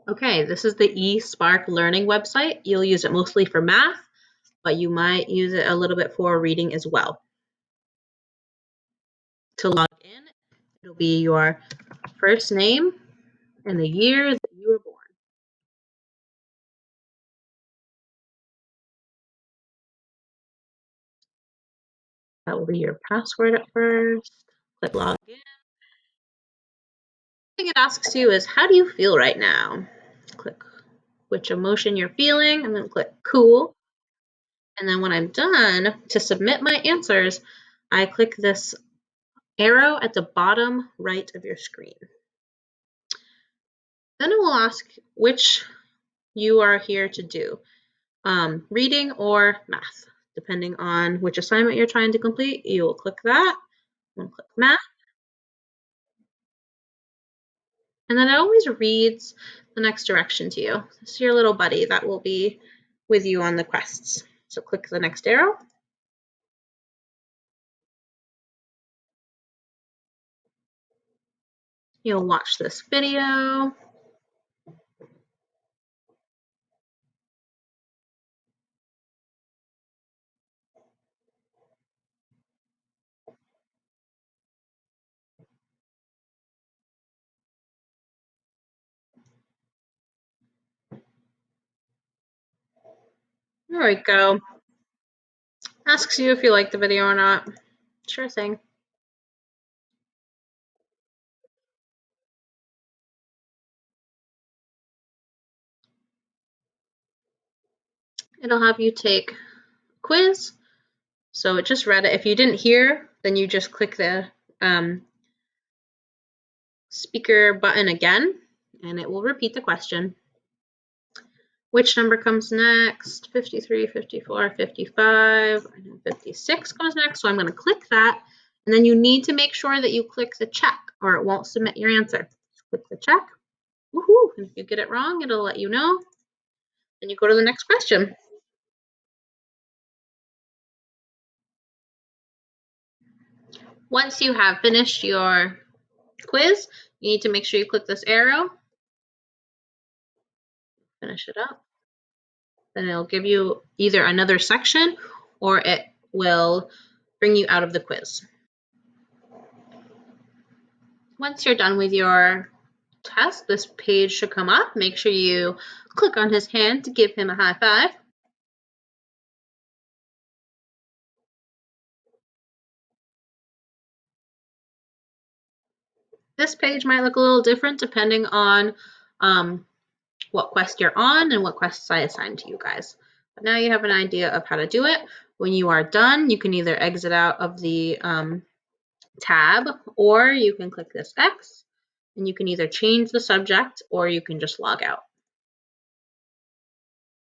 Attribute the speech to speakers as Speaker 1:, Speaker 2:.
Speaker 1: Okay, this is the eSpark learning website. You'll use it mostly for math, but you might use it a little bit for reading as well. To log in, it'll be your first name and the year that you were born. That will be your password at first. Click log in. The thing it asks you is, how do you feel right now? Click which emotion you're feeling, and then click cool. And then when I'm done, to submit my answers, I click this arrow at the bottom right of your screen. Then it will ask which you are here to do, reading or math. Depending on which assignment you're trying to complete, you will click that and click math. And then it always reads the next direction to you. This is your little buddy that will be with you on the quests. So click the next arrow. You'll watch this video. There we go. Asks you if you like the video or not. Sure thing. It'll have you take a quiz. So it just read it. If you didn't hear, then you just click the speaker button again, and it will repeat the question. Which number comes next? 53, 54, 55. I know 56 comes next, so I'm going to click that. And then you need to make sure that you click the check, or it won't submit your answer. Just click the check. Woohoo! And if you get it wrong, it'll let you know. Then you go to the next question. Once you have finished your quiz, you need to make sure you click this arrow. Finish it up. Then it'll give you either another section or it will bring you out of the quiz. Once you're done with your test, this page should come up. Make sure you click on his hand to give him a high five. This page might look a little different depending on what quest you're on and what quests I assigned to you guys. But now you have an idea of how to do it. When you are done, you can either exit out of the tab, or you can click this X, and you can either change the subject or you can just log out.